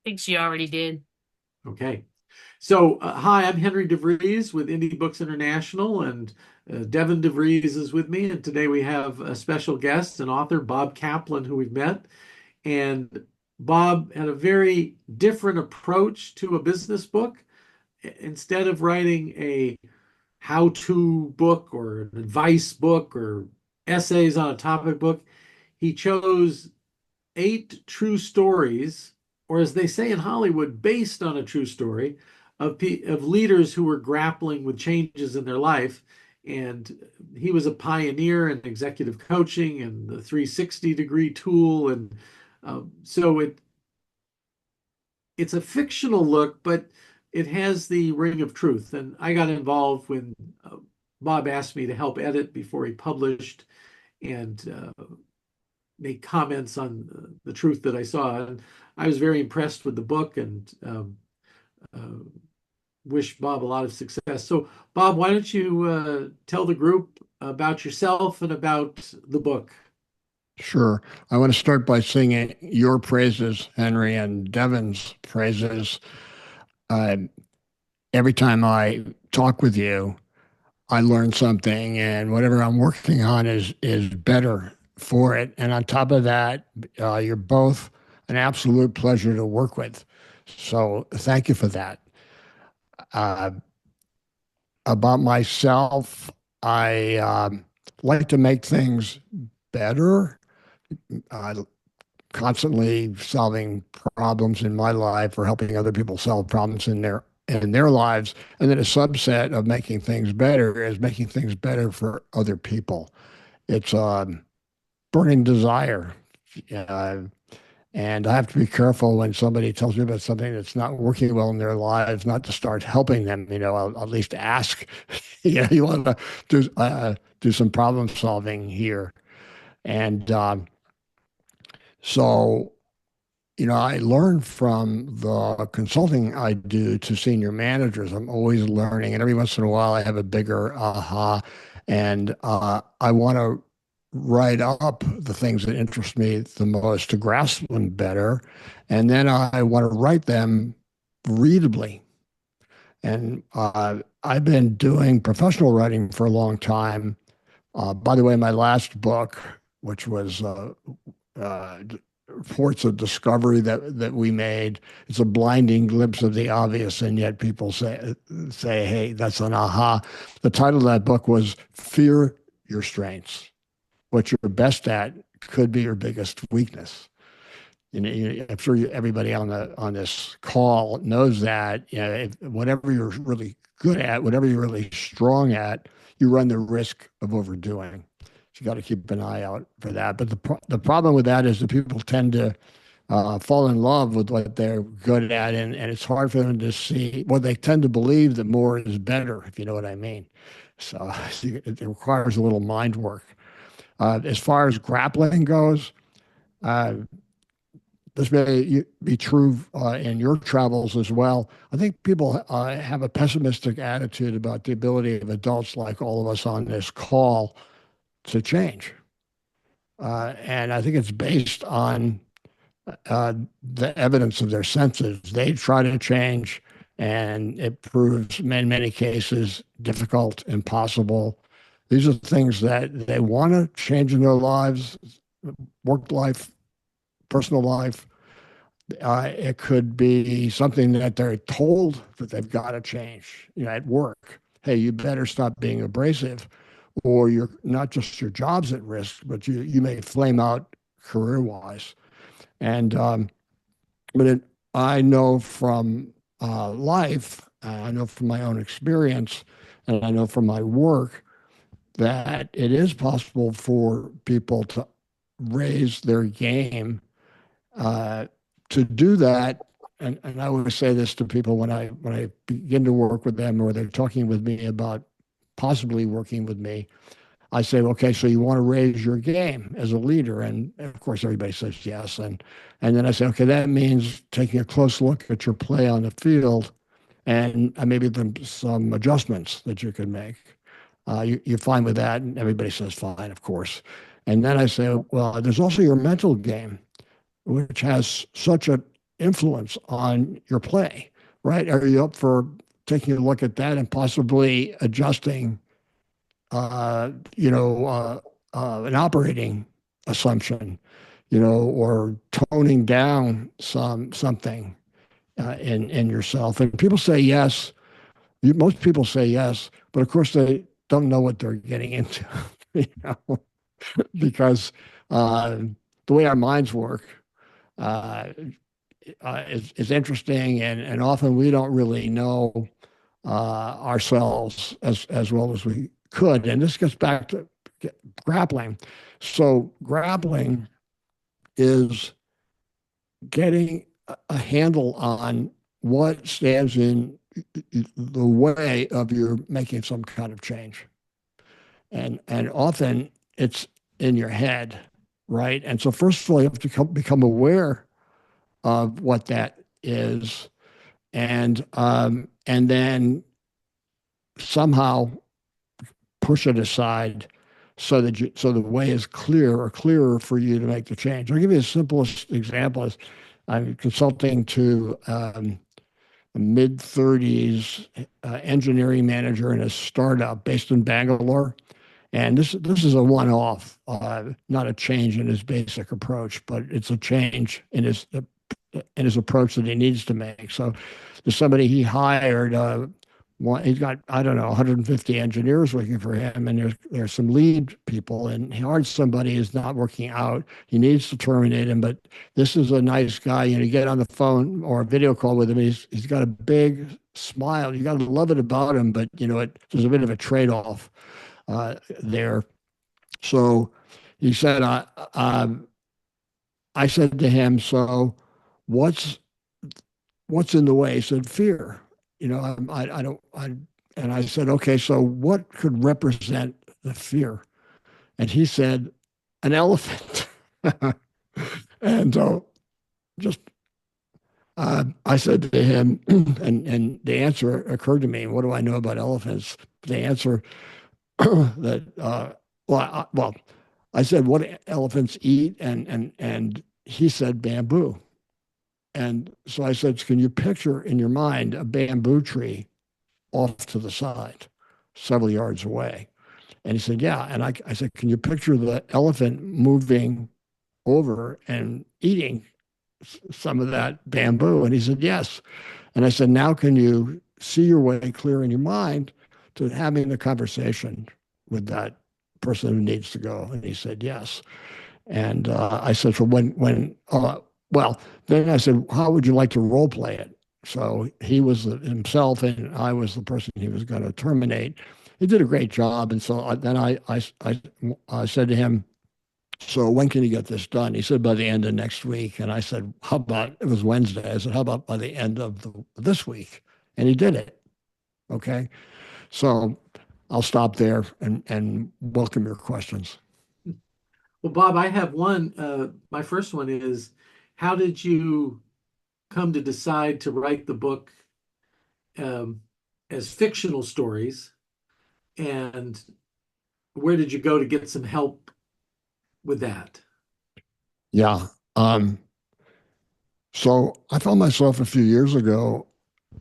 think she already did. Okay. So, hi, I'm Henry DeVries with Indie Books International, and Devin DeVries is with me. And today we have a special guest, an author, Bob Kaplan, who we've met. And Bob had a very different approach to a business book. Instead of writing a how-to book or an advice book or essays on a topic book, he chose 8 true stories, or as they say in Hollywood, based on a true story of leaders who were grappling with changes in their life. And he was a pioneer in executive coaching and the 360-degree tool. And so it's a fictional look, but it has the ring of truth. And I got involved when Bob asked me to help edit before he published, and make comments on the truth that I saw. And I was very impressed with the book, and uh, wish Bob a lot of success. So, Bob, why don't you tell the group about yourself and about the book? Sure. I want to start by singing your praises, Henry, and Devin's praises. Uh, every time I talk with you, I learn something, and whatever I'm working on is better for it. And on top of that, you're both an absolute pleasure to work with. So thank you for that. Uh, about myself, I like to make things better. Constantly solving problems in my life or helping other people solve problems in their lives. And then a subset of making things better is making things better for other people. It's a burning desire. Uh, and I have to be careful when somebody tells me about something that's not working well in their lives, not to start helping them. I'll at least ask, you want to do some problem solving here. And so I learn from the consulting I do to senior managers. I'm always learning, and every once in a while I have a bigger aha, and I want to write up the things that interest me the most to grasp them better, and then I want to write them readably. And I've been doing professional writing for a long time. By the way, my last book, which was uh, reports of discovery that we made. It's a blinding glimpse of the obvious, and yet people say, "Hey, that's an aha." The title of that book was "Fear Your Strengths." What you're best at could be your biggest weakness. I'm sure everybody on this call knows that. Whatever you're really good at, whatever you're really strong at, you run the risk of overdoing. So you got to keep an eye out for that. But the problem with that is that people tend to fall in love with what they're good at, and it's hard for them to see. Well, they tend to believe that more is better, if you know what I mean. So it requires a little mind work. As far as grappling goes, uh, this may be true in your travels as well. I think people have a pessimistic attitude about the ability of adults like all of us on this call to change. And I think it's based on the evidence of their senses. They try to change, and it proves in many cases difficult, impossible. These are things that they want to change in their lives, work life, personal life. It could be something that they're told that they've got to change, at work. Hey, you better stop being abrasive, or you're not just your job's at risk, but you may flame out career wise. And but I know from life, I know from my own experience, and I know from my work that it is possible for people to raise their game. Uh, to do that, and I always say this to people when I begin to work with them or they're talking with me about possibly working with me, I say, okay, so you want to raise your game as a leader, and of course everybody says yes, and then I say, okay, that means taking a close look at your play on the field, and maybe some adjustments that you can make. You're fine with that, and everybody says fine, of course. And then I say, well, there's also your mental game, which has such a influence on your play, right? Are you up for taking a look at that and possibly adjusting, uh, you know, uh, an operating assumption, or toning down something in yourself? And people say yes. Most people say yes, but of course they don't know what they're getting into, you know, because uh, the way our minds work uh, is interesting, and often we don't really know ourselves as well as we could. And this gets back to grappling. So grappling is getting a handle on what stands in the way of your making some kind of change. And often it's in your head, right? And so first of all, you have to become aware of what that is, and then somehow push it aside so the way is clear or clearer for you to make the change. I'll give you the simplest example. Is I'm consulting to a mid 30s engineering manager in a startup based in Bangalore. And this is a one-off, not a change in his basic approach, but it's a change in his approach that he needs to make. So there's somebody he hired. He's got, I don't know, 150 engineers working for him, and there's some lead people, and he hired somebody who's not working out. He needs to terminate him, but this is a nice guy. You get on the phone or a video call with him. He's got a big smile. You got to love it about him, but there's a bit of a trade-off there. So he said, I said to him, so what's in the way? He said, fear. I don't, and I said, okay, so what could represent the fear? And he said, an elephant. And just, I said to him, and the answer occurred to me, what do I know about elephants? The answer that, I said, what elephants eat? And he said, bamboo. And so I said, can you picture in your mind a bamboo tree off to the side, several yards away? And he said, yeah. And I said, can you picture the elephant moving over and eating some of that bamboo? And he said, yes. And I said, now can you see your way clear in your mind to having the conversation with that person who needs to go? And he said, yes. And I said, so then I said, how would you like to role play it? So he was himself, and I was the person he was going to terminate. He did a great job. And so then I said to him, so when can you get this done? He said, by the end of next week. And I said, how about, it was Wednesday. I said, how about by the end of this week? And he did it. Okay. So I'll stop there and welcome your questions. Well, Bob, I have one. My first one is, how did you come to decide to write the book as fictional stories? And where did you go to get some help with that? Yeah. So I found myself a few years ago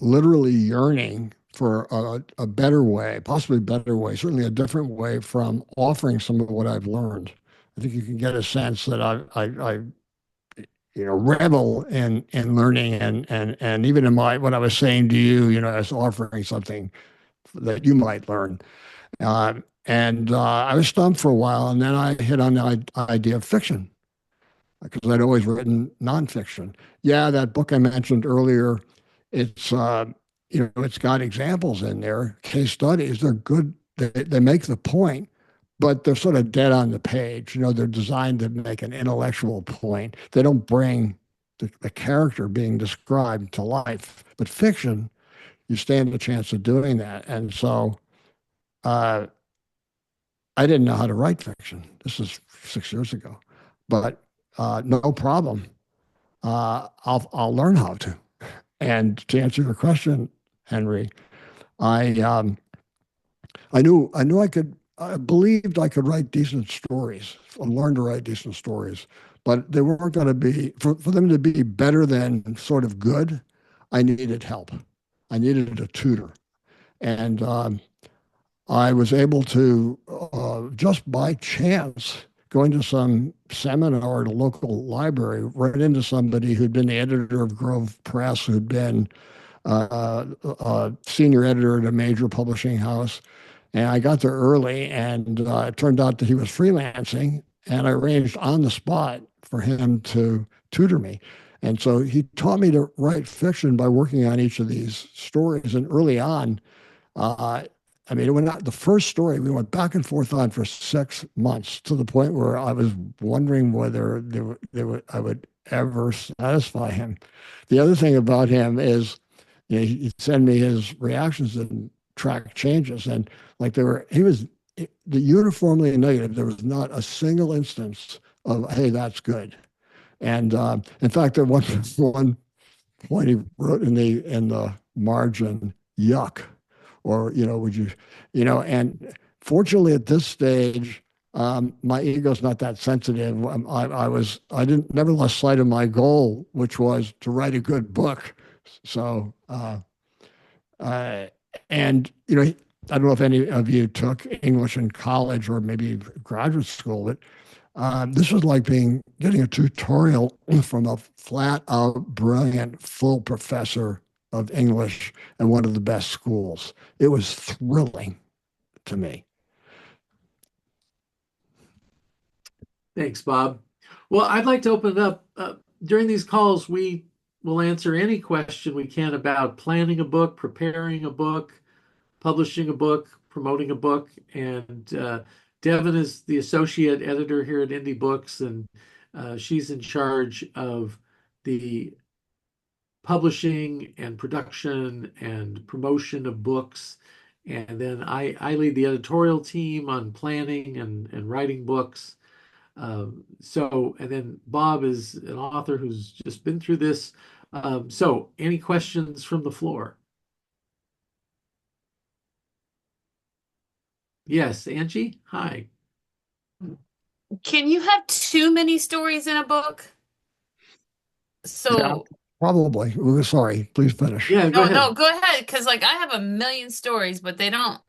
literally yearning for a better way, possibly a better way, certainly a different way from offering some of what I've learned. I think you can get a sense that I revel in learning and even in what I was saying to you, as offering something that you might learn. And I was stumped for a while, and then I hit on the idea of fiction because I'd always written nonfiction. Yeah, that book I mentioned earlier, it's it's got examples in there, case studies. They're good. They make the point, but they're sort of dead on the page. They're designed to make an intellectual point. They don't bring the character being described to life. But fiction, you stand a chance of doing that. And so I didn't know how to write fiction. This is 6 years ago, but no problem. I'll learn how to. And to answer your question, Henry, I knew I could I believed I could write decent stories, learn to write decent stories, but they weren't going to be, for them to be better than sort of good, I needed help. I needed a tutor. And I was able to, just by chance, going to some seminar at a local library, run into somebody who'd been the editor of Grove Press, who'd been senior editor at a major publishing house. And I got there early, and it turned out that he was freelancing, and I arranged on the spot for him to tutor me. And so he taught me to write fiction by working on each of these stories. And early on, uh, I mean, it went out, the first story we went back and forth on for 6 months to the point where I was wondering whether I would ever satisfy him. The other thing about him is, you know, he'd send me his reactions and track changes, and like he was the uniformly negative. There was not a single instance of, hey, that's good. And in fact, at one point he wrote in the margin, yuck, or, you know, would you, you know, and fortunately at this stage, my ego's not that sensitive. I didn't never lost sight of my goal, which was to write a good book. So, uh, and, you know, I don't know if any of you took English in college or maybe graduate school, but this was like getting a tutorial from a flat out brilliant full professor of English at one of the best schools. It was thrilling to me. Thanks, Bob. Well, I'd like to open it up. During these calls, we will answer any question we can about planning a book, preparing a book, publishing a book, promoting a book. And Devin is the associate editor here at Indie Books, and she's in charge of the publishing and production and promotion of books. And then I lead the editorial team on planning and writing books. And then Bob is an author who's just been through this. So any questions from the floor? Yes, Angie, hi. Can you have too many stories in a book? Yeah, So, probably. Sorry, please finish. Yeah, go no, ahead. no, go ahead. Because like I have a million stories, but they don't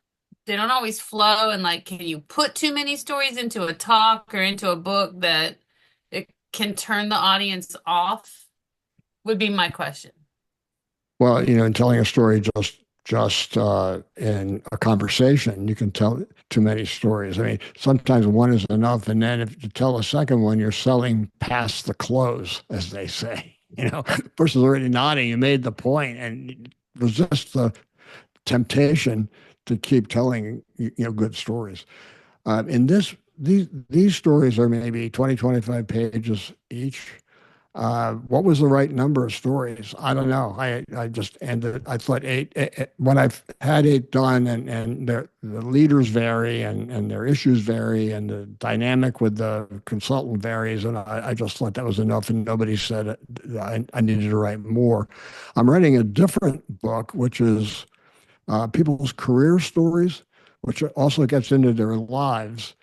always flow. And like, can you put too many stories into a talk or into a book that it can turn the audience off? Would be my question. Well, you know, in telling a story just in a conversation, you can tell too many stories. I mean, sometimes one is enough, and then if you tell a second one, you're selling past the close, as they say. You know, person's already nodding. You made the point, and resist the temptation to keep telling good stories. In these stories are maybe 20, 25 pages each. What was the right number of stories? I don't know. I just ended. I thought eight. When I've had eight done, and the leaders vary, and their issues vary, and the dynamic with the consultant varies, and I just thought that was enough. And nobody said I needed to write more. I'm writing a different book, which is people's career stories, which also gets into their lives,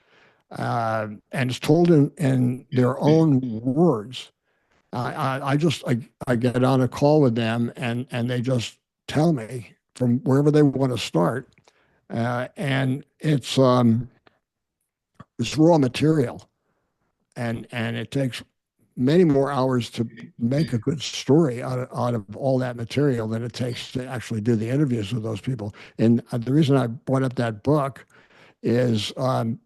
and it's told in their own words. I get on a call with them, and they just tell me from wherever they want to start, and it's raw material, and it takes many more hours to make a good story out of all that material than it takes to actually do the interviews with those people. And the reason I brought up that book is, and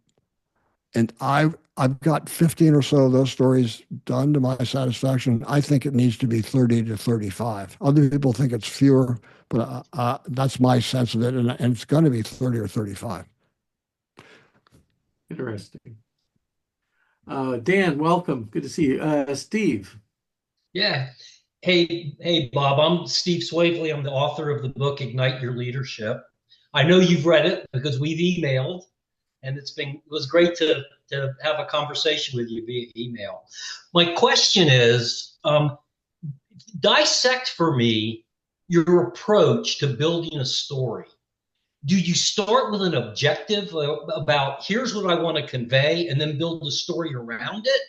I've got 15 or so of those stories done to my satisfaction. I think it needs to be 30 to 35. Other people think it's fewer, but that's my sense of it, and it's going to be 30 or 35. Interesting. Dan, welcome. Good to see you. Steve. Yeah. Hey, Bob. I'm Steve Swavely. I'm the author of the book Ignite Your Leadership. I know you've read it because we've emailed, and it was great to have a conversation with you via email. My question is, dissect for me your approach to building a story. do you start with an objective about here's what I want to convey and then build a story around it?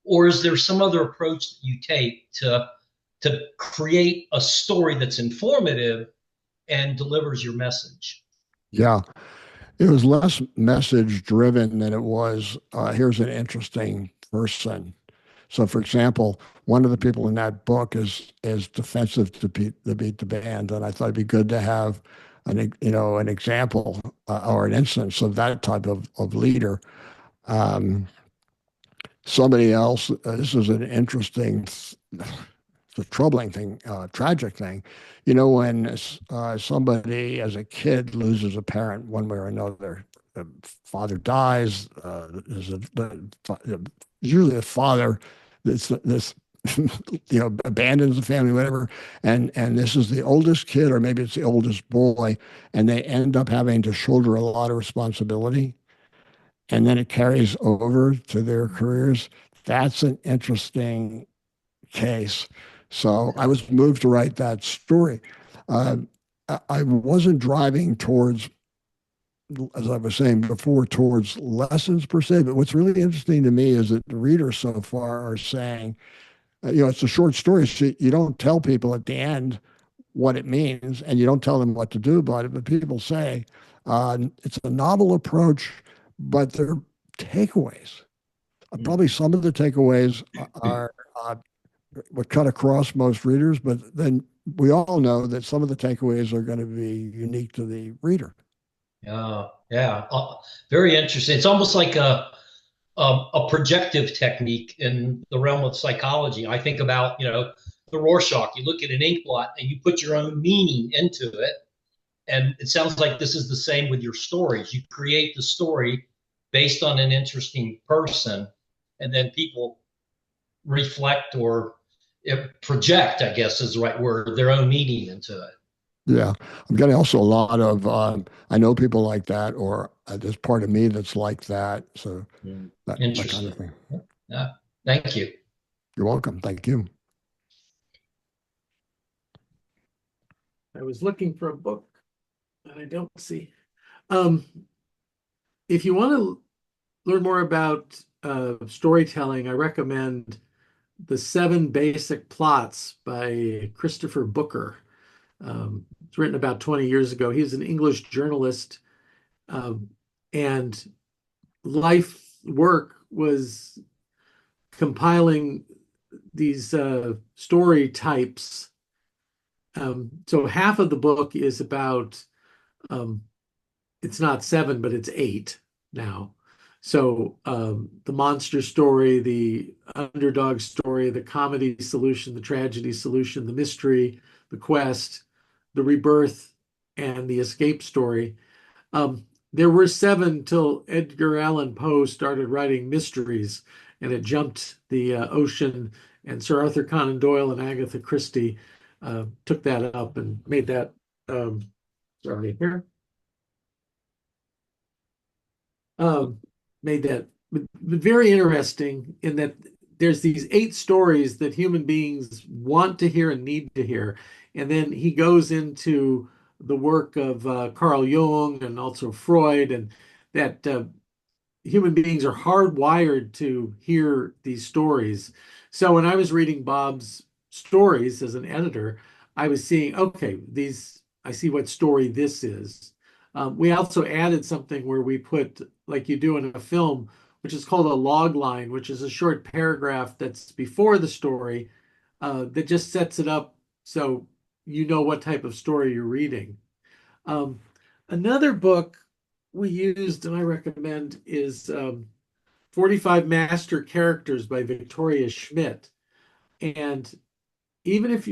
Or is there some other approach that you take to create a story that's informative and delivers your message? Yeah, it was less message driven than it was, here's an interesting person. So, for example, one of the people in that book is defensive to beat the band, and I thought it'd be good to have an example or an instance of that type of leader. Um, Somebody else. This is an interesting, it's a troubling thing, tragic thing. When somebody as a kid loses a parent one way or another, the father dies. Usually the father this abandons the family, whatever, and this is the oldest kid, or maybe it's the oldest boy, and they end up having to shoulder a lot of responsibility, and then it carries over to their careers. That's an interesting case. So I was moved to write that story. Uh, I wasn't driving towards, as I was saying before, towards lessons per se. But what's really interesting to me is that the readers so far are saying, it's a short story. So you don't tell people at the end what it means, and you don't tell them what to do about it. But people say it's a novel approach, but they're takeaways. Probably some of the takeaways are would cut across most readers, but then we all know that some of the takeaways are going to be unique to the reader. Yeah, very interesting. It's almost like a projective technique in the realm of psychology. I think about, the Rorschach. You look at an ink blot and you put your own meaning into it. And it sounds like this is the same with your stories. You create the story based on an interesting person, and then people reflect or project, I guess is the right word, their own meaning into it. Yeah, I'm getting also a lot of, I know people like that, or there's part of me that's like that. So that kind of thing. Yeah. Thank you. You're welcome. Thank you. I was looking for a book that I don't see. If you want to learn more about storytelling, I recommend The Seven Basic Plots by Christopher Booker. It's written about 20 years ago. He was an English journalist, and life work was compiling these story types. So half of the book is about, it's not seven, but it's eight now. So the monster story, the underdog story, the comedy solution, the tragedy solution, the mystery, the quest, the rebirth, and the escape story. There were seven till Edgar Allan Poe started writing mysteries, and it jumped the ocean, and Sir Arthur Conan Doyle and Agatha Christie took that up and made that, sorry, here. Made that very interesting in that there's these eight stories that human beings want to hear and need to hear. And then he goes into the work of Carl Jung and also Freud, and that human beings are hardwired to hear these stories. So when I was reading Bob's stories as an editor, I was seeing, okay, I see what story this is. We also added something where we put, like you do in a film, which is called a log line, which is a short paragraph that's before the story that just sets it up so you know what type of story you're reading. Another book we used and I recommend is 45 Master Characters by Victoria Schmidt. And even if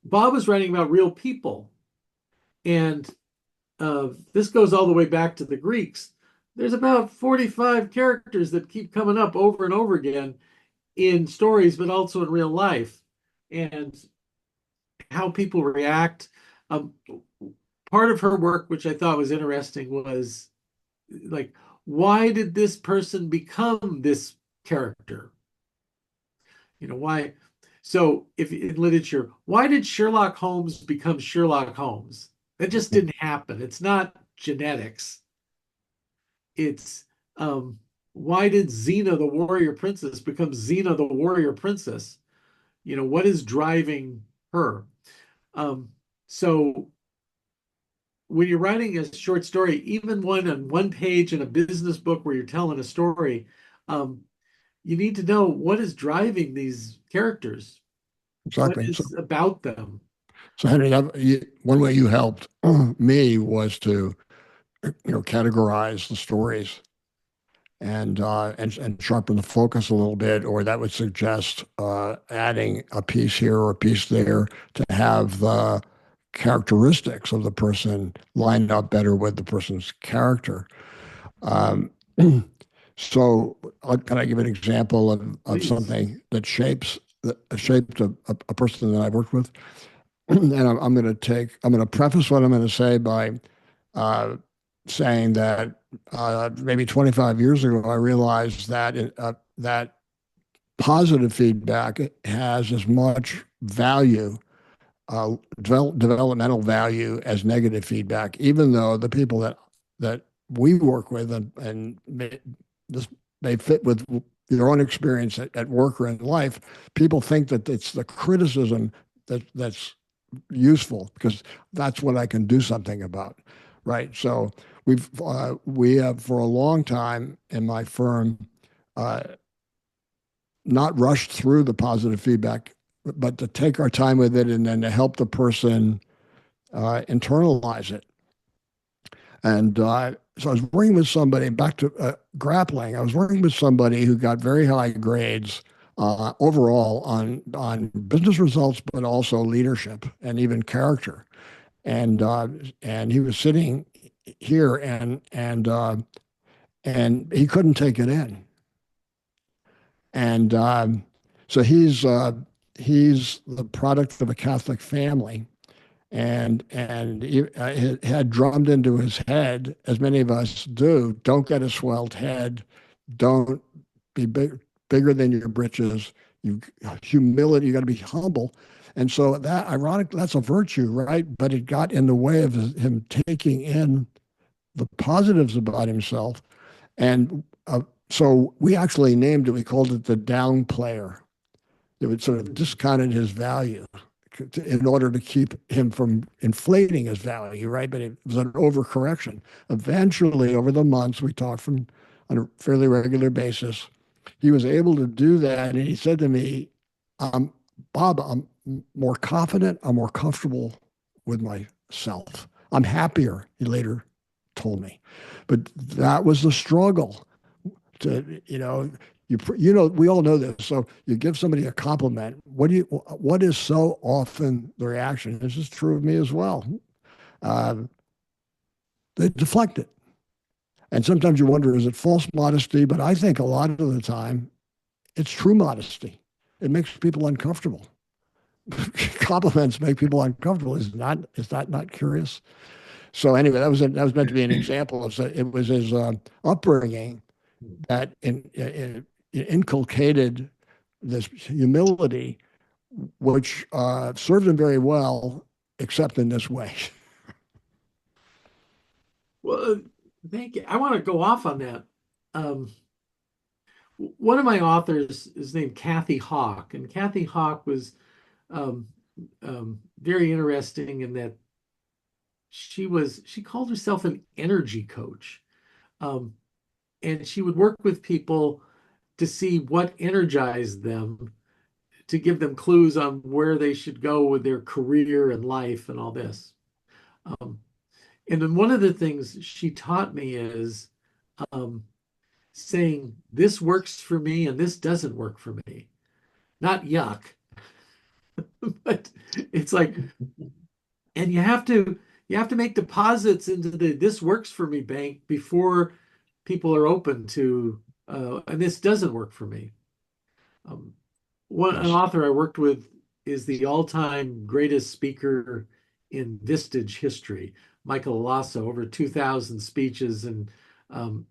Bob was writing about real people. And this goes all the way back to the Greeks. There's about 45 characters that keep coming up over and over again in stories, but also in real life, and how people react. Part of her work, which I thought was interesting, was like, why did this person become this character? Why? So if in literature, why did Sherlock Holmes become Sherlock Holmes? That just didn't happen. It's not genetics. It's um, why did Xena the warrior princess become Xena the warrior princess? What is driving her? Um, so when you're writing a short story, even one on one page in a business book where you're telling a story, um, you need to know what is driving these characters. What Exactly. is about them? So Henry, one way you helped me was to, categorize the stories and sharpen the focus a little bit, or that would suggest adding a piece here or a piece there to have the characteristics of the person line up better with the person's character. Um, so, can I give an example of Please. something that shaped a person that I've worked with? And I'm going to preface what I'm going to say by uh, saying that maybe 25 years ago, I realized that positive feedback has as much value, developmental value, as negative feedback. Even though the people that we work with this may fit with their own experience at work or in life, people think that it's the criticism that's useful because that's what I can do something about, right? So we have for a long time in my firm uh, not rushed through the positive feedback, but to take our time with it and then to help the person internalize it. And so I was working with somebody, back to grappling. I was working with somebody who got very high grades overall on business results, but also leadership and even character. And he was sitting here and he couldn't take it in. And so he's the product of a Catholic family, and he had drummed into his head, as many of us do, don't get a swelled head, don't be bigger than your britches. You humility, you got to be humble. And so that ironic, that's a virtue, right? But it got in the way of him taking in the positives about himself. And so we actually named it, we called it the down player. It would sort of discounted his value in order to keep him from inflating his value, right? But it was an overcorrection. Eventually, over the months, we talked from on a fairly regular basis. He was able to do that, and he said to me, "Bob, I'm more confident. I'm more comfortable with myself. I'm happier." He later told me, but that was the struggle. We all know this. So you give somebody a compliment. What is so often the reaction? This is true of me as well. Uh, they deflect it. And sometimes you wonder, is it false modesty? But I think a lot of the time it's true modesty. It makes people uncomfortable. Compliments make people uncomfortable. Is that not curious? So anyway, that was meant to be an example of it was his upbringing that inculcated this humility, which served him very well, except in this way. Well, thank you. I want to go off on that. Um, one of my authors is named Kathy Hawk, and Kathy Hawk was um, very interesting in that she called herself an energy coach, um, and she would work with people to see what energized them, to give them clues on where they should go with their career and life and all this. Um, and then one of the things she taught me is um, saying, this works for me and this doesn't work for me. Not yuck, but it's like, and you have to make deposits into the this works for me bank before people are open to and this doesn't work for me. Um, an Yes. author I worked with is the all-time greatest speaker in Vistage history, Michael Lasso, over 2,000 speeches, and um,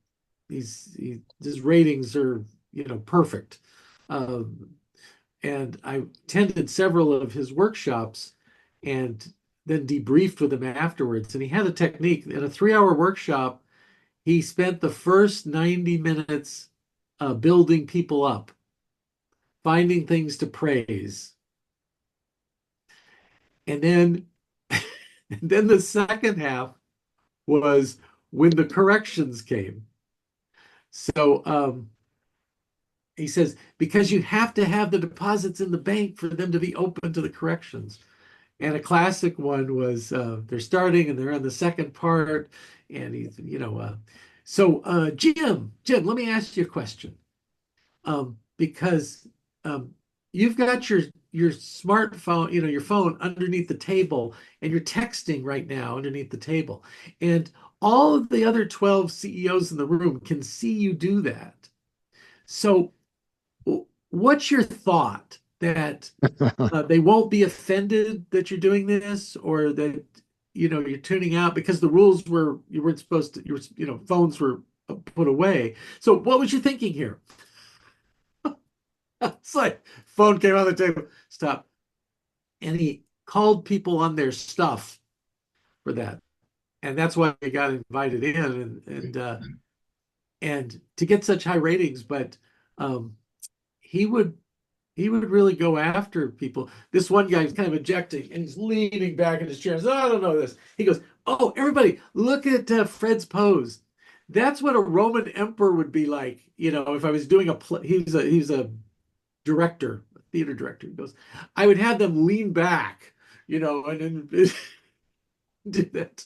his ratings are perfect. Um, and I attended several of his workshops, and then debriefed with him afterwards. And he had a technique. In a 3-hour workshop, he spent the first 90 minutes building people up, finding things to praise. And then, and then the second half was when the corrections came. So he says, because you have to have the deposits in the bank for them to be open to the corrections. And a classic one was they're starting and they're on the second part, and he's, Jim, let me ask you a question. Because you've got your smartphone, your phone underneath the table, and you're texting right now underneath the table. And all of the other 12 CEOs in the room can see you do that. So what's your thought that they won't be offended that you're doing this, or that you're tuning out because the rules were you weren't supposed to, phones were put away. So what was you thinking here? It's like phone came on the table, stop. And he called people on their stuff for that. And that's why he got invited in, and to get such high ratings. But he would really go after people. This one guy is kind of ejecting and he's leaning back in his chair and says, "Oh, I don't know this." He goes, "Oh, everybody, look at Fred's pose. That's what a Roman emperor would be like, if I was doing a play." He's a director, a theater director. He goes, "I would have them lean back, and then do that,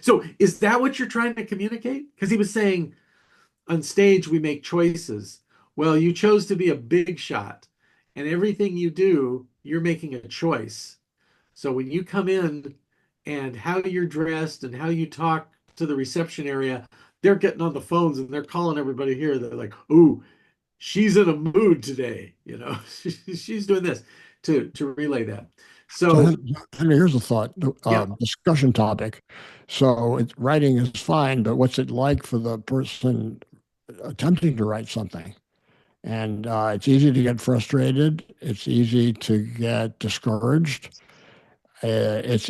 So is that what you're trying to communicate? Because he was saying on stage, we make choices. Well, you chose to be a big shot, and everything you do, you're making a choice. So when you come in and how you're dressed and how you talk to the reception area, they're getting on the phones and they're calling everybody here. They're like, "Ooh, she's in a mood today." She's doing this to relay that. So Henry, here's a thought, yeah, discussion topic. So writing is fine, but what's it like for the person attempting to write something? And it's easy to get frustrated. It's easy to get discouraged. It's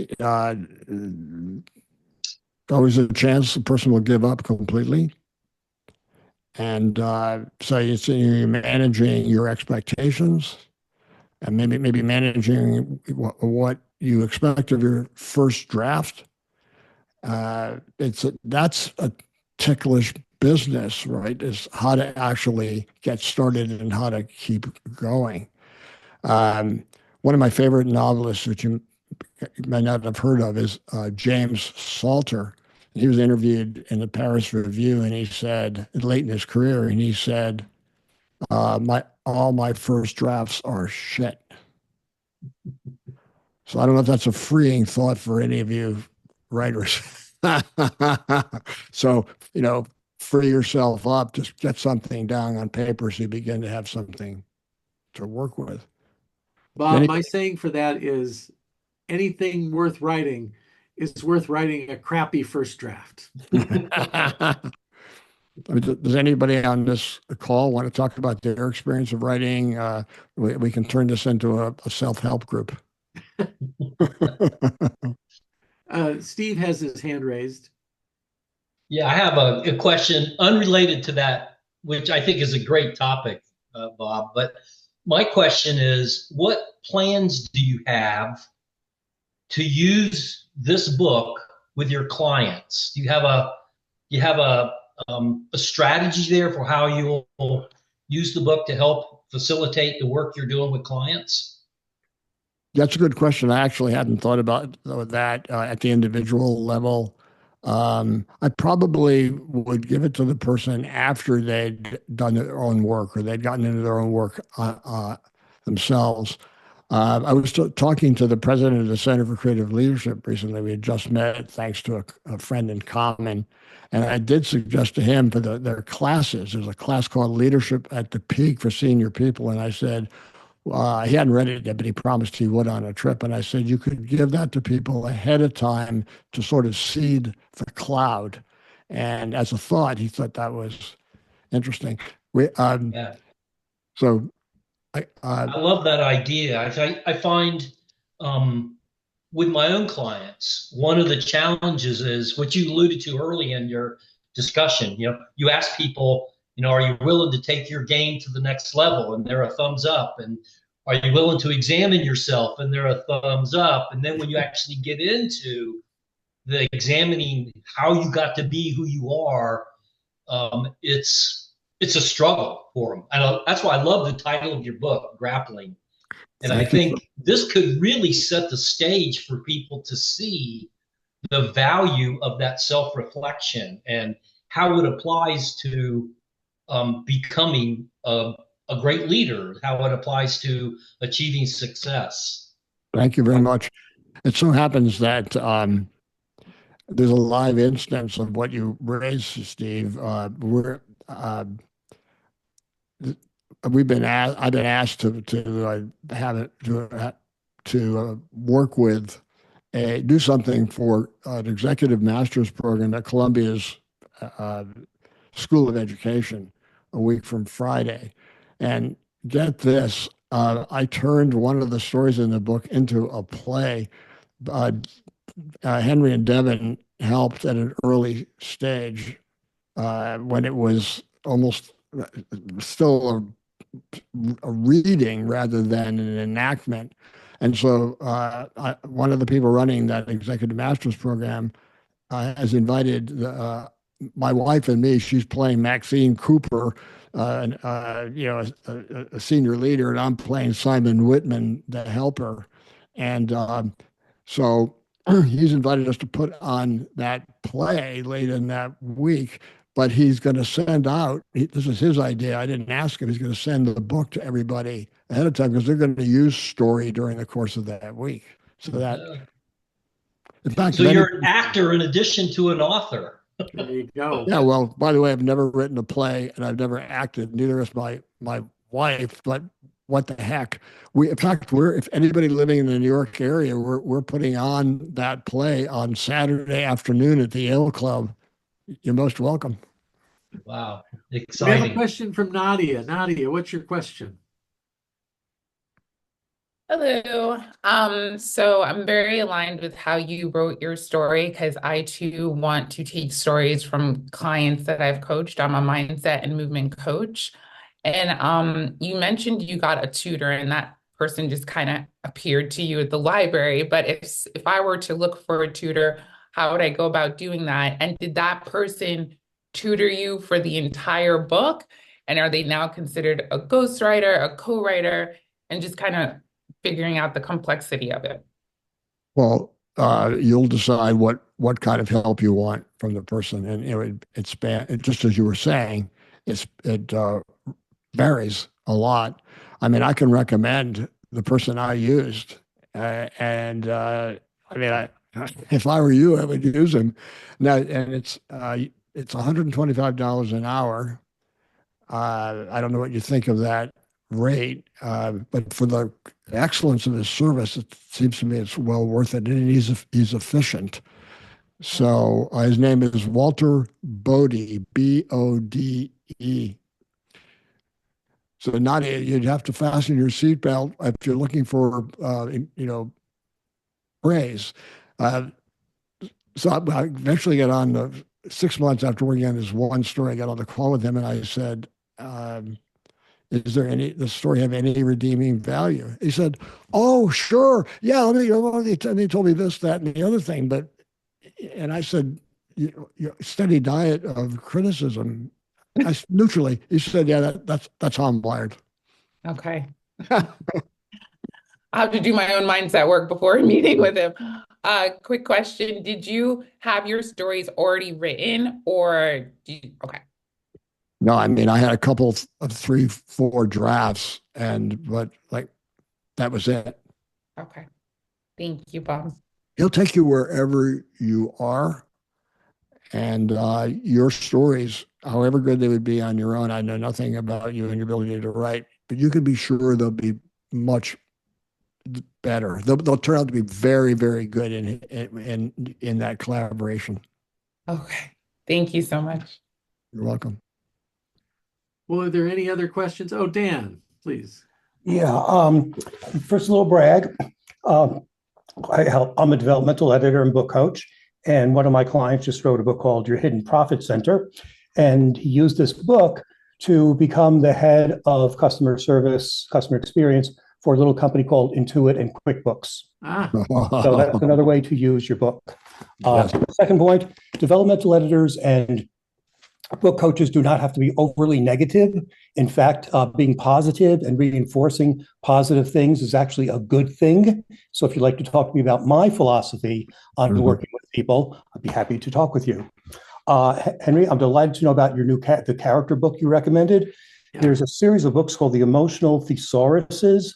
always a chance the person will give up completely. And so you're managing your expectations, and maybe managing what you expect of your first draft. That's a ticklish business, right? Is how to actually get started and how to keep going. One of my favorite novelists, which you might not have heard of, is James Salter. He was interviewed in the Paris Review, and he said, late in his career, and he said, all my first drafts are shit. So I don't know if that's a freeing thought for any of you writers. So, free yourself up, just get something down on paper so you begin to have something to work with. Bob, my saying for that is anything worth writing is worth writing a crappy first draft. Does anybody on this call want to talk about their experience of writing? We can turn this into a self-help group. Steve has his hand raised. Yeah, I have a question unrelated to that, which I think is a great topic, Bob. But my question is, what plans do you have to use this book with your clients? Do you have a strategy there for how you will use the book to help facilitate the work you're doing with clients? That's a good question. I actually hadn't thought about that at the individual level. I probably would give it to the person after they'd done their own work or they'd gotten into their own work themselves. I was talking to the president of the Center for Creative Leadership recently. We had just met thanks to a friend in common. And I did suggest to him for their classes. There's a class called Leadership at the Peak for Senior People. And I said, he hadn't read it yet, but he promised he would on a trip. And I said, you could give that to people ahead of time to sort of seed the cloud. And as a thought, he thought that was interesting. Yeah. So I love that idea. I find with my own clients, one of the challenges is what you alluded to early in your discussion. You ask people, are you willing to take your game to the next level? And they're a thumbs up. And are you willing to examine yourself? And they're a thumbs up. And then when you actually get into the examining how you got to be who you are, it's a struggle for them. And that's why I love the title of your book, Grappling. And I think this could really set the stage for people to see the value of that self-reflection and how it applies to becoming a great leader, how it applies to achieving success. Thank you very much. It so happens that there's a live instance of what you raised, Steve. I've been asked to have it to work with do something for an executive master's program at Columbia's School of Education a week from Friday. And get this, I turned one of the stories in the book into a play. Henry and Devin helped at an early stage when it was almost still a reading rather than an enactment. And so one of the people running that executive master's program has invited my wife and me. She's playing Maxine Cooper, a senior leader, and I'm playing Simon Whitman, the helper. And so he's invited us to put on that play late in that week, but he's going to send out, this is his idea, I didn't ask him, he's going to send the book to everybody ahead of time because they're going to use story during the course of that week. So that, in fact, so you're an actor in addition to an author. There you go. Yeah, well, by the way, I've never written a play and I've never acted, neither has my wife, but what the heck? In fact, if anybody living in the New York area, we're putting on that play on Saturday afternoon at the Yale Club. You're most welcome. Wow, We exciting. have a question from Nadia. Nadia, what's your question? Hello. So I'm very aligned with how you wrote your story because I too want to take stories from clients that I've coached. I'm a mindset and movement coach. And you mentioned you got a tutor and that person just kind of appeared to you at the library. But if I were to look for a tutor, how would I go about doing that? And did that person tutor you for the entire book? And are they now considered a ghostwriter, a co-writer, and just kind of figuring out the complexity of it? Well, you'll decide what kind of help you want from the person, and it's just as you were saying, it varies a lot. I mean, I can recommend the person I used, and if I were you, I would use him. Now, and it's $125 an hour. I don't know what you think of that rate, but for the excellence of his service, it seems to me it's well worth it, and he's efficient. So his name is Walter Bode, Bode. So Nadia, you'd have to fasten your seatbelt if you're looking for, praise. So I eventually got on 6 months after working on this one story. I got on the call with him and I said, "Is the story have any redeeming value?" He said, "Oh, sure, yeah. They told me this, that, and the other thing." And I said, "Steady diet of criticism." Neutrally, he said, "Yeah, that's how I'm wired." Okay. I have to do my own mindset work before meeting with him. Quick question. Did you have your stories already written or okay. No, I mean, I had a couple of 3, 4 drafts but that was it. Okay. Thank you, Bob. He'll take you wherever you are, and your stories, however good they would be on your own, I know nothing about you and your ability to write, but you can be sure they'll be much better. They'll turn out to be very, very good in that collaboration. Okay. Thank you so much. You're welcome. Well, are there any other questions? Oh, Dan, please. Yeah. First, a little brag. I'm a developmental editor and book coach. And one of my clients just wrote a book called Your Hidden Profit Center. And he used this book to become the head of customer service, customer experience for a little company called Intuit and QuickBooks. Ah, So that's another way to use your book. Yes. Second point, developmental editors and book coaches do not have to be overly negative. In fact, being positive and reinforcing positive things is actually a good thing. So if you'd like to talk to me about my philosophy on working with people, I'd be happy to talk with you. Henry, I'm delighted to know about your new the character book you recommended. Yeah. There's a series of books called The Emotional Thesauruses,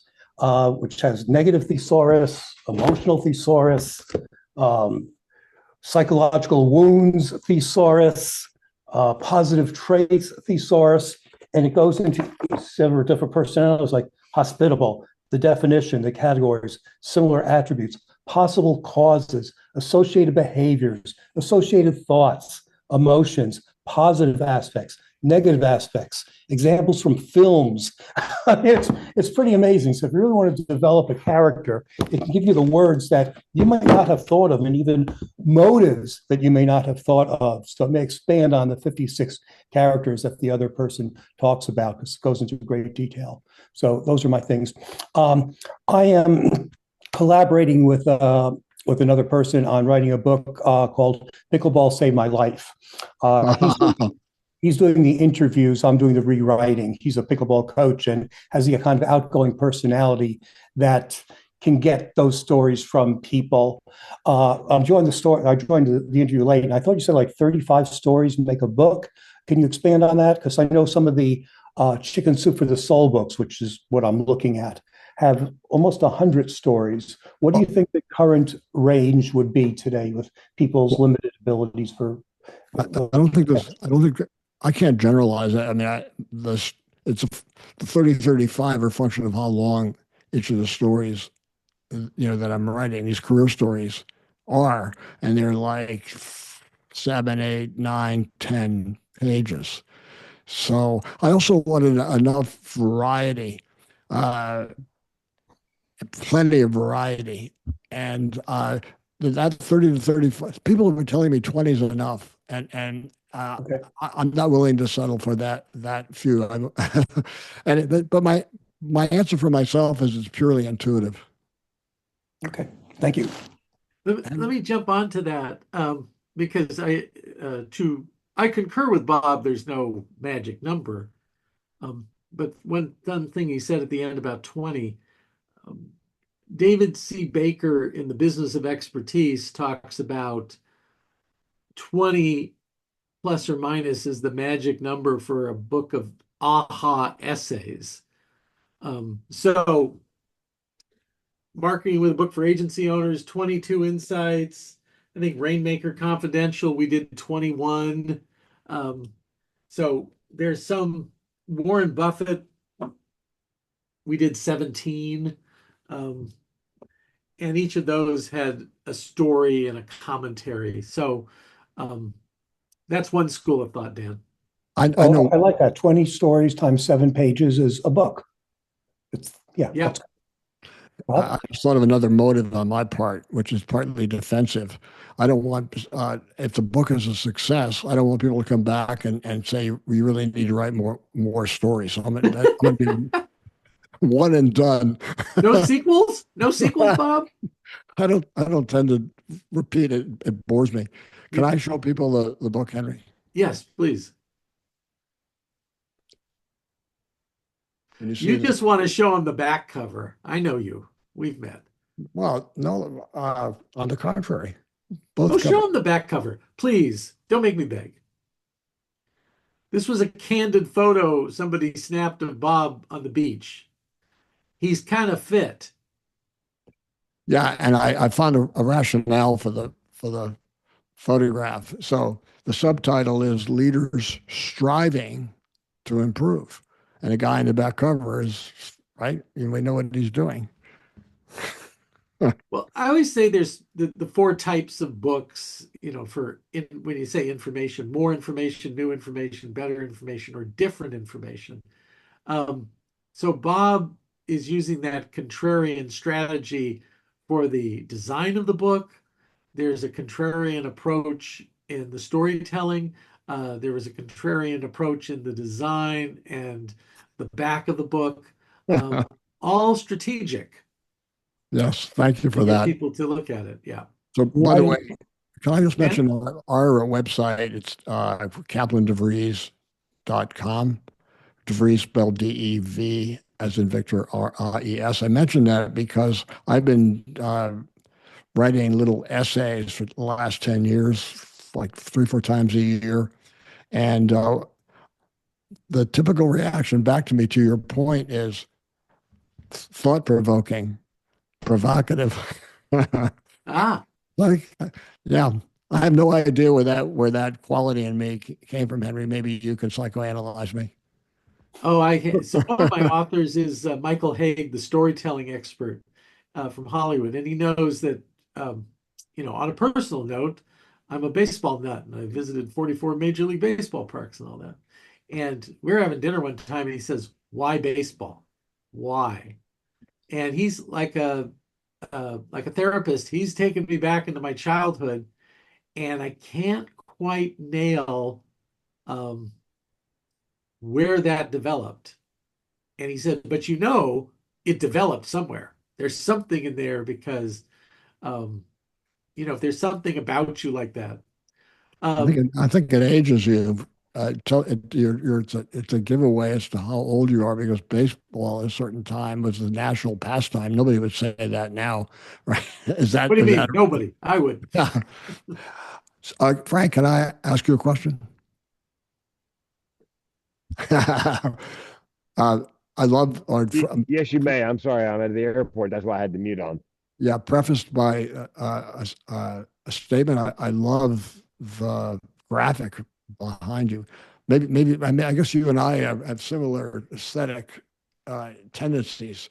which has negative thesaurus, emotional thesaurus, psychological wounds thesaurus, positive traits thesaurus, and it goes into several different personalities like hospitable, the definition, the categories, similar attributes, possible causes, associated behaviors, associated thoughts, emotions, positive aspects, negative aspects, examples from films. It's pretty amazing. So if you really want to develop a character, it can give you the words that you might not have thought of and even motives that you may not have thought of. So it may expand on the 56 characters that the other person talks about because it goes into great detail. So those are my things. I am collaborating with another person on writing a book called Pickleball Saved My Life. He's doing the interviews. I'm doing the rewriting. He's a pickleball coach and has the kind of outgoing personality that can get those stories from people. I joined the interview late, and I thought you said like 35 stories make a book. Can you expand on that? Because I know some of the Chicken Soup for the Soul books, which is what I'm looking at, have almost 100 stories. What do you think the current range would be today with people's limited abilities for? I can't generalize that. I mean, it's the 30-35 are a function of how long each of the stories, that I'm writing, these career stories are, and they're like 7, 8, 9, 10 pages. So I also wanted enough variety, plenty of variety, and that 30 to 35. People have been telling me 20 is enough, and Okay. I'm not willing to settle for that few. But my answer for myself is it's purely intuitive. Okay, thank you. let me jump onto that because I concur with Bob. There's no magic number, but one fun thing he said at the end about 20. David C. Baker in The Business of Expertise talks about 20 plus or minus is the magic number for a book of aha essays. So marketing with a book for agency owners, 22 insights. I think Rainmaker Confidential, we did 21. So there's some Warren Buffett, we did 17. And each of those had a story and a commentary. So that's one school of thought, Dan. I know. I like that. 20 stories times 7 pages is a book. Yeah. I just thought of another motive on my part, which is partly defensive. I don't want, if the book is a success, I don't want people to come back and say, we really need to write more stories. So I'm going to be one and done. No sequels? No sequels, Bob? I don't tend to repeat it. It bores me. Can I show people the book, Henry? Yes, please. You just want to show them the back cover. I know you. We've met. Well, no, on the contrary. Both Oh, show them the back cover. Please, don't make me beg. This was a candid photo somebody snapped of Bob on the beach. He's kind of fit. Yeah, and I found a rationale for the photograph. So the subtitle is Leaders Striving to Improve. And the guy in the back cover is, right? You may know what he's doing. Well, I always say there's the 4 types of books, when you say information, more information, new information, better information, or different information. So Bob is using that contrarian strategy for the design of the book. There's a contrarian approach in the storytelling. There was a contrarian approach in the design and the back of the book. All strategic Yes, thank you to for get that. people to look at it. Yeah. So, by the way, Writing, can I just Yeah. mention our website? It's kaplandevries.com. DeVries spelled DEV as in Victor, RIES. I mentioned that because I've been writing little essays for the last 10 years, like 3, 4 times a year. And the typical reaction back to me, to your point, is thought provoking, provocative. Ah, Like, yeah, I have no idea where that quality in me came from, Henry. Maybe you can psychoanalyze me. so one of my authors is Michael Haig, the storytelling expert from Hollywood, and he knows that, on a personal note, I'm a baseball nut, and I visited 44 Major League Baseball parks and all that. And we were having dinner one time, and he says, "Why baseball? Why?" And he's like a therapist. He's taken me back into my childhood, and I can't quite nail um, where that developed. And he said, but it developed somewhere. There's something in there because, um, if there's something about you like that. I think it ages you. It's a giveaway as to how old you are because baseball at a certain time was the national pastime. Nobody would say that now, right? Is that What do you is mean? Nobody. I would. that? Frank, can I ask you a question? uh, I love, Yes, you may. I'm sorry. I'm at the airport. That's why I had the mute on. yeah, prefaced by a statement. I love the graphic behind you. Maybe I mean, I guess you and I have similar aesthetic tendencies.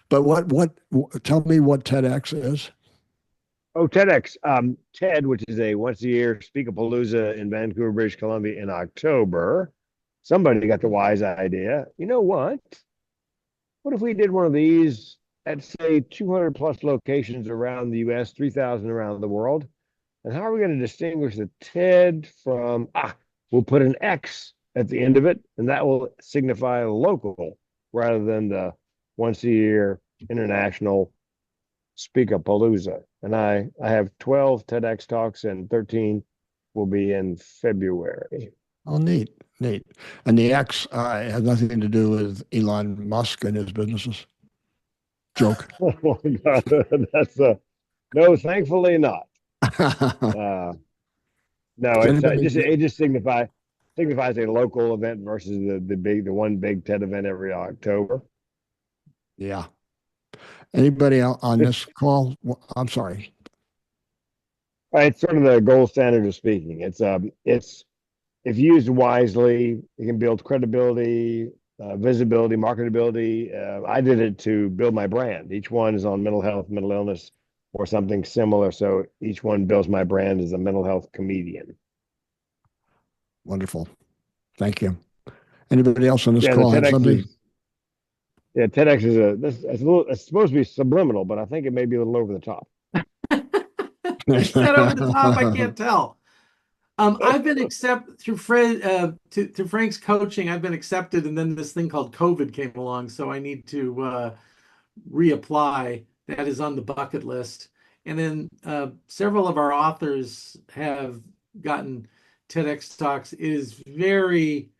But tell me what TEDx is. Oh, TEDx. TED, which is a once a year Speakapalooza in Vancouver, British Columbia in October. Somebody got the wise idea. You know what? What if we did one of these at, say, 200 plus locations around the US, 3,000 around the world? And how are we going to distinguish the TED from, we'll put an X at the end of it, and that will signify local rather than the once a year international Speakapalooza. And I have 12 TEDx talks and 13 will be in February. Oh, neat, neat. And the X has nothing to do with Elon Musk and his businesses. Joke. No, thankfully not. No, it just signifies a local event versus the one big TED event every October. Yeah. Anybody else on this call? I'm sorry. It's sort of the gold standard of speaking. It's if used wisely, it can build credibility, visibility, marketability. I did it to build my brand. Each one is on mental health, mental illness, or something similar. So each one builds my brand as a mental health comedian. Wonderful. Thank you. Anybody else on this Yeah, call have something? TEDx it's supposed to be subliminal, but I think it may be a little over the top. Is that over the top? I can't tell. I've been accepted through through Frank's coaching. I've been accepted, and then this thing called COVID came along, so I need to reapply. That is on the bucket list. And then several of our authors have gotten TEDx talks. It is very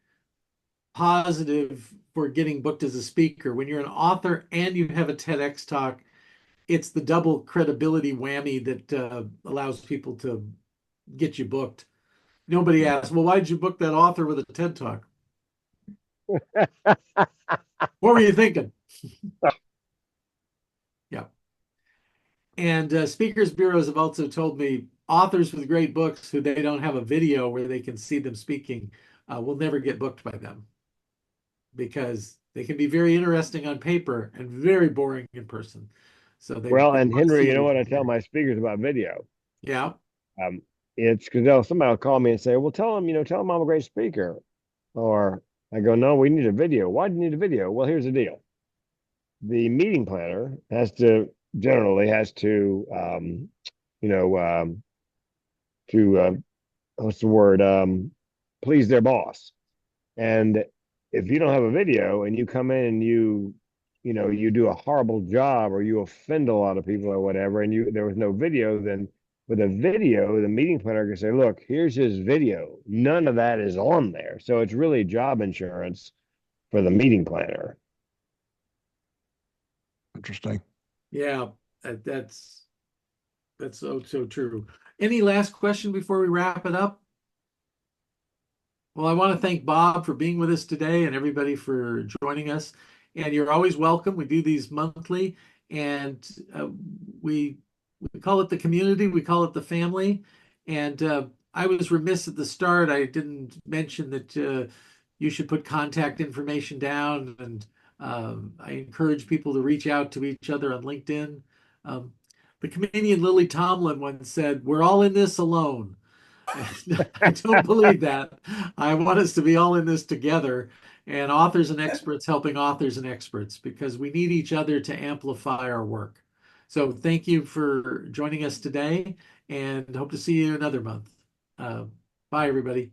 positive for getting booked as a speaker. When you're an author and you have a TEDx talk, it's the double credibility whammy that allows people to get you booked. Nobody asks, well, why did you book that author with a TED talk? What were you thinking? Yeah. And speakers bureaus have also told me authors with great books who they don't have a video where they can see them speaking will never get booked by them because they can be very interesting on paper and very boring in person. So they and Henry, you know what I there. tell my speakers about video? Yeah. It's because somebody will call me and say, well, tell them I'm a great speaker. Or I go, no, we need a video. Why do you need a video? Well, here's the deal. The meeting planner has to generally has to, you know, to what's the word? Please their boss. And if you don't have a video and you come in and you know, you do a horrible job or you offend a lot of people or whatever, and there was no video, then with a video, the meeting planner can say, look, here's his video. None of that is on there. So it's really job insurance for the meeting planner. Interesting. Yeah, that's so true. Any last question before we wrap it up? Well, I want to thank Bob for being with us today and everybody for joining us. And you're always welcome. We do these monthly, and we call it the community. We call it the family. And I was remiss at the start. I didn't mention that you should put contact information down, and I encourage people to reach out to each other on LinkedIn. The comedian Lily Tomlin once said, "We're all in this alone." I don't believe that. I want us to be all in this together, and authors and experts helping authors and experts, because we need each other to amplify our work. So thank you for joining us today, and hope to see you another month. Bye, everybody.